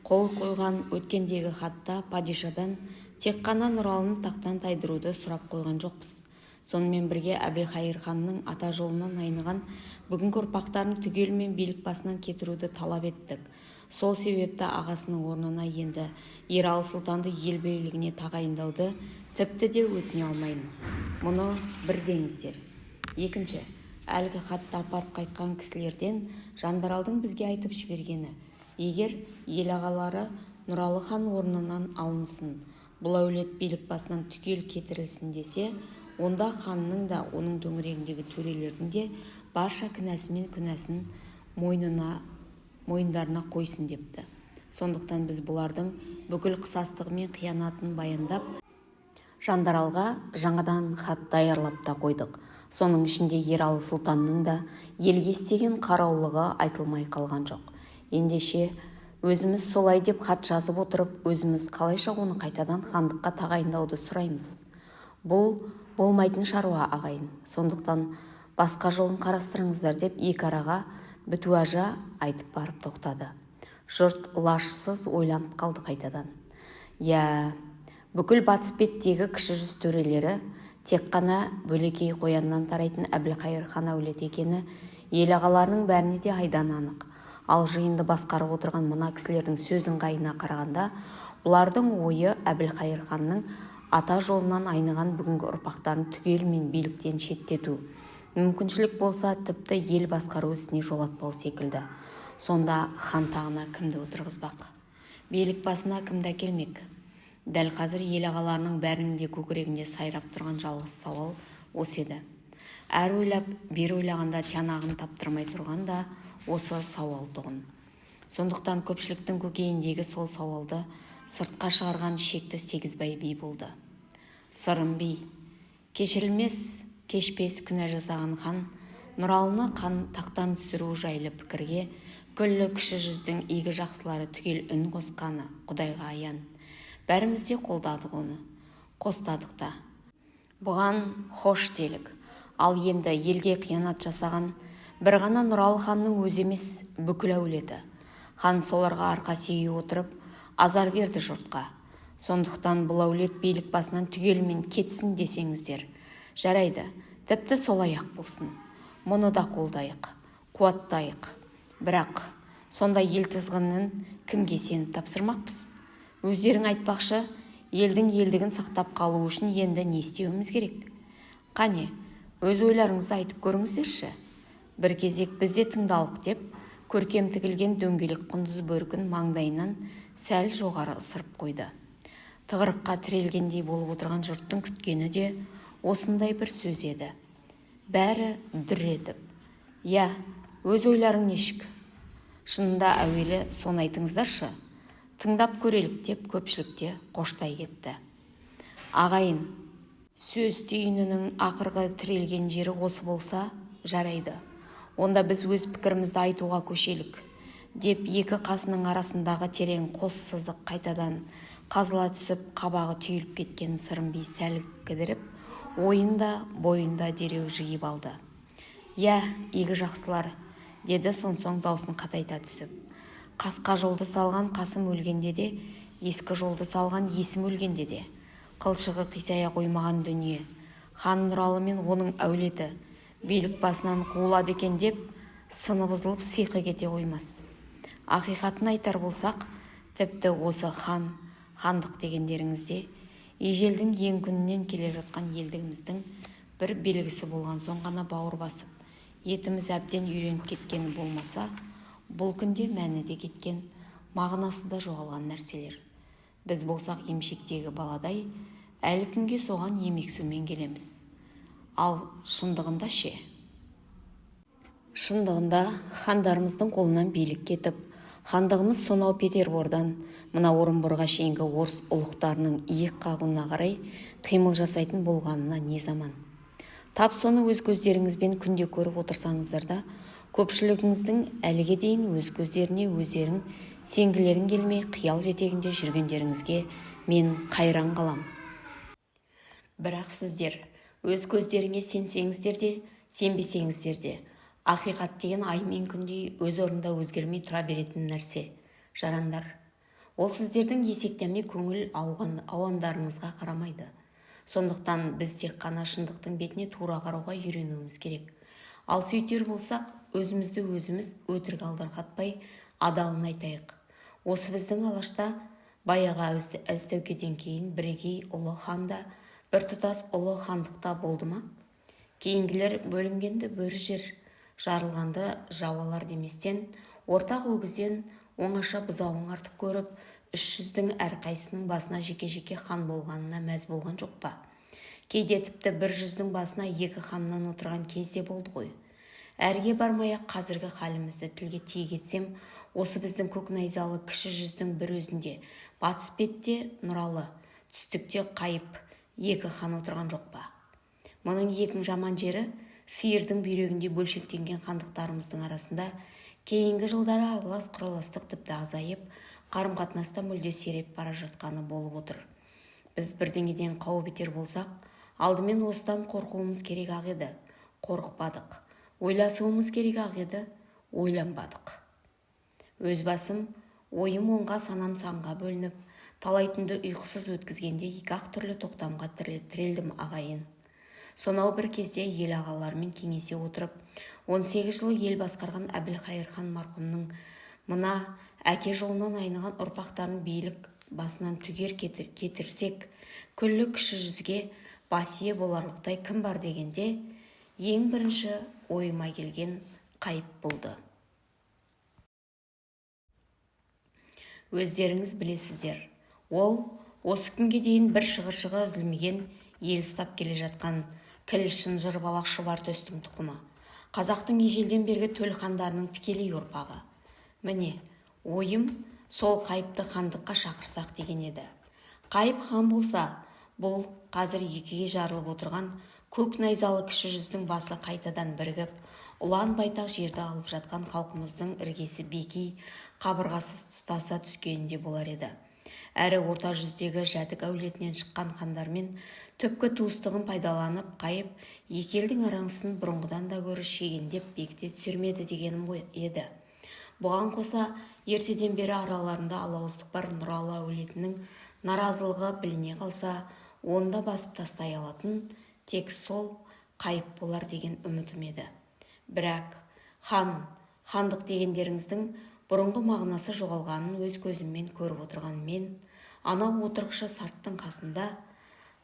қол қойған өткендегі хатта падишадан тек қана Нұралыны тақтан тайдыруды сұрап қойған жоқпыз. Сонымен бірге Әбілқайыр ханның ата жолынан айныған бүгінгі ұрпақтарын түгелімен билік басынан кетіруді талап еттік. Сол себепті ағасының орнына енді Ералы сұлтанды ел билігіне тағайындауды тіпті де өтіне алмаймыз. Мұны бір деңіздер. Екінші, әлгі хатты апарып қайтқан кісілерден Жандаралдың бізге айтып жібергені: егер ел ағалары Нұралы хан орнынан алынсын, бұл әулет билік басынан түгел кетірілсін десе, онда ханның да оның төңірегіндегі төрелердің де барша кінәсі мен күнәсін мойындарына қойсын депті. Сондықтан біз бұлардың бүкіл қысастығы мен қиянатын баяндап, Жандаралға жаңадан хат даярлап та қойдық. Соның ішінде Ералы сұлтанның да елге істеген қараулығы айтылмай қалған жоқ. Ендеше өзіміз солай деп хат жазып отырып, өзіміз қалайша оны қайтадан хандыққа тағайындауды сұраймыз. Бұл болмайтын шаруа ағайын. Сондықтан басқа жолын қарастырыңыздар деп екі араға бітуажа айтып барып тоқтады. Жұрт лашсыз ойланып қалды қайтадан. Бүкіл батыс беттегі кіші жүз төрелері тек қана бөлекей қояннан тарайтын Әбілқайыр хан әулеті екені ел ағаларының бәріне де айдан анық. Ал жиынды басқарып отырған мына кісілердің сөзін қайына қарағанда, бұлардың ойы Әбілқайыр ханның ата жолынан айныған бүгінгі ұрпақтарын түгелімен биліктен шеттету. Мүмкіншілік болса, тіпті ел басқару ісіне жолатпау секілді. Сонда хан тағына кімді отырғызбақ? Билік басына кімді әкелмек? Дәл қазір ел ағаларының бәрінің де көкірегінде сайрап тұрған жалғыз сауал осы еді. Әр ойлап, бер ойлағанда тиянағын таптырмай тұрғанда, осы сауал тұғын. Сондықтан көпшіліктің көкейіндегі сол сауалды сыртқа шығарған шекті Сегізбай би болды. Сырым би, кешірілмес, кешпес күнә жасаған хан, Нұралыны тақтан түсіру жайлы пікірге күллі кіші жүздің игі жақсылары түгел үн қосқаны Құдайға аян. Бәріміз де қолдадық оны, қостадық та. Бұған хош делік. Ал енді елге қиянат жасаған бір ғана Нұралы ханның өзі емес, бүкіл әулеті. Хан соларға арқа сүйей отырып, азар берді жұртқа. Сондықтан бұл әулет билік басынан түгелмен кетсін десеңіздер, жарайды, тіпті солай-ақ болсын. Мұны да қолдайық, қуаттайық. Бірақ сонда ел тізгінін кімге сеніп тапсырмақпыз? Өздерің айтпақшы, елдің елдігін сақтап қалу үшін енді не істеуіміз керек? Қане, өз ойларыңызды айтып көріңіздерші. Бір кезек бізде тыңдалық деп, көркем тігілген дөңгелек құндыз бөркін маңдайынан сәл жоғары ысырып қойды. Тығырыққа тірелгендей болып отырған жұрттың күткені де осындай бір сөз еді. Бәрі дүр етіп, «Я, өз ойларың нешік? Шынында әуелі соны айтыңыздаршы, тыңдап көрелік» деп көпшілікте қоштай кетті. Ағайын, сөз түйінінің ақырғы тірелген жері осы болса, жарайды. Онда біз өз пікірімізді айтуға көшелік, деп екі қасының арасындағы терең қос сызық қайтадан қазыла түсіп, қабағы түйіліп кеткен Сырым би сәл кідіріп, ойында бойында дереу жиып алды. «Я, игі жақсылар», деді сонсоң даусын қатайта түсіп. «Қасқа жолды салған Қасым өлгенде де, ескі жолды салған Есім өлгенде де, қылшығы қисая қоймаған дүние, хан Нұралы мен оның әулеті билік басынан қуылады екен деп, сыны бұзылып сиқы кете қоймас. Ақиқатын айтар болсақ, тіпті осы хандық дегендеріңізде ежелдің ең күнінен келе жатқан елдігіміздің бір белгісі болған соң ғана бауыр басып, етіміз әбден үйреніп кеткені болмаса, бұл күнде мәні де кеткен, мағынасы да жоғалған нәрселер. Біз болсақ емшектегі баладай, әлі күнге соған емек сумен келеміз. Ал шындығында ше? Шындығында хандарымыздың қолынан билік кетіп, хандығымыз сонау Петербордан мына Орынборға шейінгі орыс ұлықтарының иек қағуына қарай қимыл жасайтын болғанына не заман. Тап соны өз көздеріңізбен күнде көріп отырсаңыздар да, көпшілігіңіздің әліге дейін өз көздеріне өздерің сенгілерің келмей қиял жетегінде жүргендеріңізге мен қайран қалам. Бірақ сіздер өз көздеріңе сенсеңіздер де, сенбесеңіздер де, ақиқат деген ай мен күндей өз орнында өзгермей тұра беретін нәрсе. Жарандар, ол сіздердің есектеме көңіл ауандарыңызға қарамайды. Сондықтан біз тек қана шындықтың бетіне тура қарауға үйренуіміз керек. Ал сөйтер болсақ, өзімізді өзіміз өтірік алдырғатпай, адалын айтайық. Осы біздің алашта баяғы әз-тәукеден кейін бірегей ұлы ханда, бір тұтас ұлы хандықта болды ма? Кейінгілер бөлінгенді бөрі жер, жарылғанды жауалар деместен, ортақ өгізден оңаша бұзауын артық көріп, 300-дің әрқайсының басына жеке-жеке хан болғанына мәз болған жоқ па? Кейде тіпті 100-дің басына 2 ханнан отырған кезде болды ғой. Әрге бармай-ақ қазіргі халімізді тілге тиек етсем, осы біздің көк найзалы кіші жүздің бір өзінде, батыс бетте Нұралы, түстікте Қайып 2 хан отырған жоқ па? Мұның ең жаман жері, сиырдың бүйрегінде бөлшектенген хандықтарымыздың арасында кейінгі жылдары аралас-құраластық тіпті азайып, қарым-қатынаста мүлде сиреп бара жатқаны болып отыр. Біз бірдеңеден қауіп етер болсақ, алдымен осыдан қорқуымыз керек ақ еді, қорықпадық. Ойласуымыз керек ақ еді, ойланбадық. Өз басым, ойым оңға, санам санға бөлініп, талай түнді ұйқысыз өткізгенде 2 түрлі тоқтамға тірелдім ағайын. Сонау бір кезде ел ағаларымен кеңесе отырып, 18 жыл ел басқарған Әбілқайыр хан марқұмның мына әке жолынан айныған ұрпақтарын билік басынан түгер кетірсек, күллі кіші жүзге басие боларлықтай кім бар дегенде, ең бірінші ойыма келген Қайып болды. Өздеріңіз білесіздер, ол осы күнге дейін бір шығыршығы үзілмеген ел ұстап келе жатқан кіл шынжыр балақ шұбар төстің тұқымы. Қазақтың ежелден бергі төл хандарының тікелей ұрпағы. Міне, ойым сол Қайыпты хандыққа шақырсақ деген еді. Қайып хан болса, бұл қазір екіге жарылып отырған көк найзалы кіші жүздің басы қайтадан бірігіп, ұлан байтақ жерді алып жатқан халқымыздың іргесі бекей, қабырғасы тұтаса түскенінде болар еді. Әрі орта жүздегі Жәдік әулетінен шыққан хандармен түпкі туыстығын пайдаланып, Қайып екі елдің араңысын бұрынғыдан да гөрі шегендеп бекіте түсірмеді дегенім еді. Бұған қоса, ертеден бері араларында алауыздық бар Нұралы әулетінің наразылығы біліне қалса, онда басып тастай алатын тек сол Қайып болар деген үмітім еді. Бірақ хандық дегендеріңіздің бұрынғы мағынасы жоғалғанын өз көзіммен көріп отырған мен, анау отырықшы сарттың қасында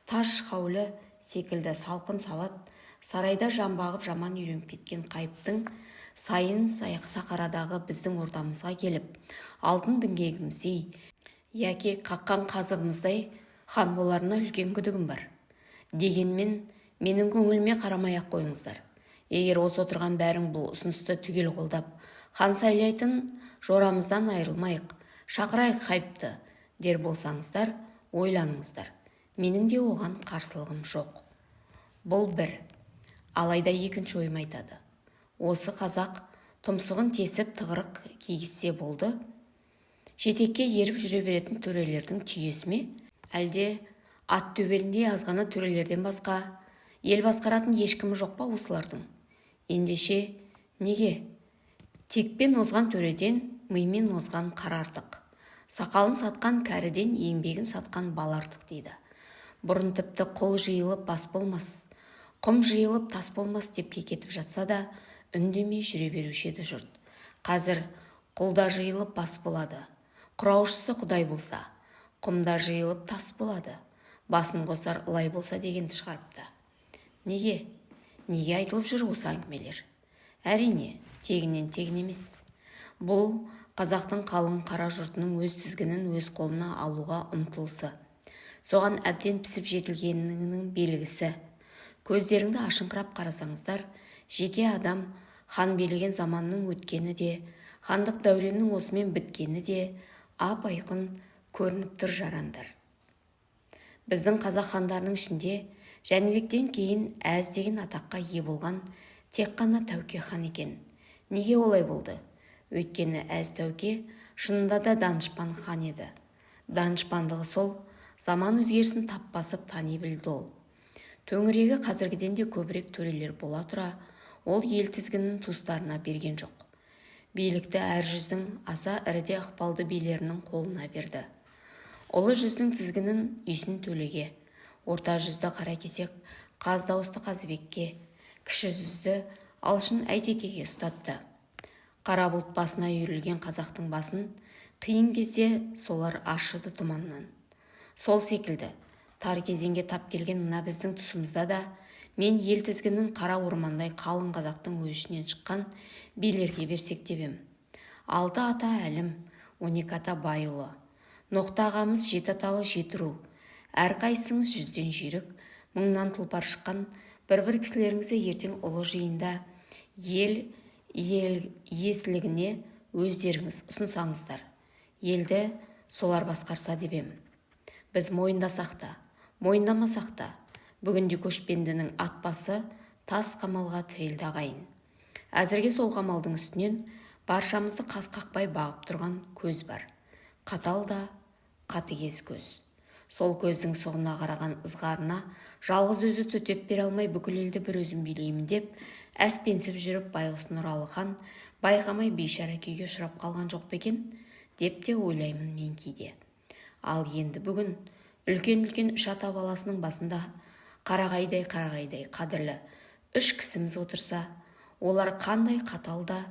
таш хаулы секілді салқын сауат сарайда жан бағып жаман үйреніп кеткен Қайыптың сайын сақарадағы біздің ортамызға келіп, алтын діңгегіміздей, яки қаққан қазығымыздай хан боларына үлкен күдігім бар. Дегенмен, менің көңіліме қарамай-ақ қойыңыздар. Егер осы отырған бәрің бұл ұсынысты түгел қолдап, хан сайлайтын жорамыздан айырылмайық, шақырайық Қайыпты дер болсаңыздар, ойланыңыздар. Менің де оған қарсылығым жоқ. Бұл бір. Алайда екінші ойым айтады. Осы қазақ тұмсығын тесіп тығырық кигізсе болды, жетекке еріп жүре беретін төрелердің түйесі ме? Әлде ат төбеліндей азғана төрелерден басқа ел басқаратын ешкімі жоқ па осылардың? Ендеше неге? Текпен озған төреден мимен озған қара артық. Сақалын сатқан кәріден еңбегін сатқан бал артық дейді. Бұрын тіпті құл жиылып бас болмас, құм жиылып тас болмас деп кетіп жатса да, үндемей жүре беруші еді жұрт. Қазір құлда жиылып бас болады. Құраушысы Құдай болса, құмда жиылып тас болады. Басын қосар ылай болса дегенді шығарыпты. Неге? Неге айтылып жүр осы әңгімелер? Әрине, тегінен тегін емес. Бұл қазақтың қалың қара жұртының өз тізгінін өз қолына алуға ұмтылысы. Соған әбден пісіп жетілгенінің белгісі. Көздеріңді ашыңқырап қарасаңыздар, жеке адам хан билеген заманның өткені де, хандық дәуреннің осымен біткені де ап-айқын көрініп тұр жарандар. Біздің қазақ хандарының ішінде Жәнібектен кейін әз деген атаққа ие болған тек қана Тәуке хан екен. Неге олай болды? Өйткені әз Тәуке шынында да данышпан хан еді. Данышпандығы сол, заман өзгерісін тап басып тани білді ол. Төңірегі қазіргіден де көбірек төрелер бола тұра, ол ел тізгінін туыстарына берген жоқ. Билікті әр жүздің аса іріде ықпалды билерінің қолына берді. Ұлы жүздің тізгінін Үйсін Төлеге, орта жүзді Қаракесек Қаз дауысты Қазыбекке, кіші жүзді Алшын Әйтекеге ұстатты. Қара бұлт басына үйірілген қазақтың басын қиын кезде солар ашыды тұманнан. Сол секілді тар кезеңге тап келген мына біздің тұсымызда да мен ел тізгінін қара ормандай қалың қазақтың өшінен шыққан билерге берсек деп ем. 6 ата әлім, 12 ата байұлы, Ноқта ағамыз 7 аталы 7 ру, әрқайсыңыз 100-ден жүйрік, 1000-нан тұлпар шыққан бір-бір кісілеріңізді ертең ұлы жиында ел иесілігіне өздеріңіз ұсынсаңыздар, елді солар басқарса деп ем. Біз мойындасақ та, мойындамасақ та, бүгінде көшпендінің ат басы тас қамалға тірелді ағайын. Әзірге сол қамалдың үстінен баршамызды қас қақпай бағып тұрған көз бар. Қатал да, қатыгез көз. Сол көздің соғына қараған ызғарына жалғыз өзі төтеп бере алмай бүкіл елді бір өзім билеймін деп әспенсіп жүріп Байғұс Нұралы хан байқамай бейшара күйге ұшырап қалған жоқ па екен деп те ойлаймын мен кейде. Ал енді бүгін үлкен-үлкен 3 ата баласының басында қарағайдай қадірлі 3 кісіміз отырса, олар қандай қатал да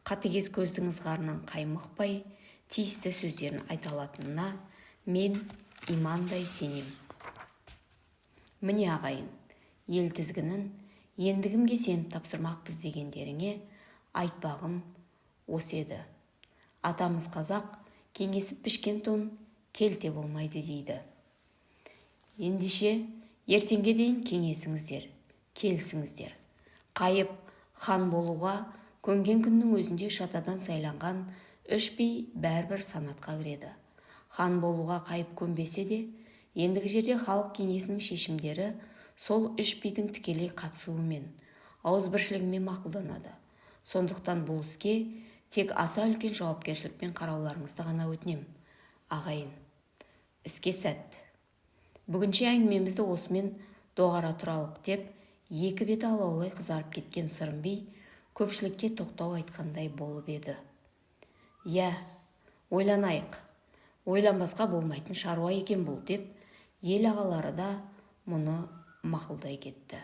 қатыгез көздің ызғарынан қаймықпай тиісті сөздерін айта алатынына мен имандай сенем. Міне ағайын, ел тізгінін ендігімге сеніп тапсырмақпыз дегендеріңе айтпағым осы еді. Атамыз қазақ кеңесіп пішкен тон келте болмайды дейді. Ендеше ертеңге дейін кеңесіңіздер, келсіңіздер. Қайып Хан болуға көнген күннің өзінде шатадан сайланған 3 би бәрбір санатқа кіреді. Хан болуға қайып көнбесе де, ендігі жерде халық кеңесінің шешімдері сол 3 бидің тікелей қатысуымен, ауызбіршілігімен мақұлданады. Сондықтан бұл іске тек аса үлкен жауапкершілікпен қарауларыңызды ғана өтінем. Ағайын, іске сәт. Бүгінше әңгімемізді осымен доғара тұралық деп, екі беті алаулай қызарып кеткен Сырым би көпшілікке тоқтау айтқандай болып еді. «Я, ойланайық, ойланбасқа болмайтын шаруа екен бұл» деп, ел ағалары да мұны мақұлдай кетті.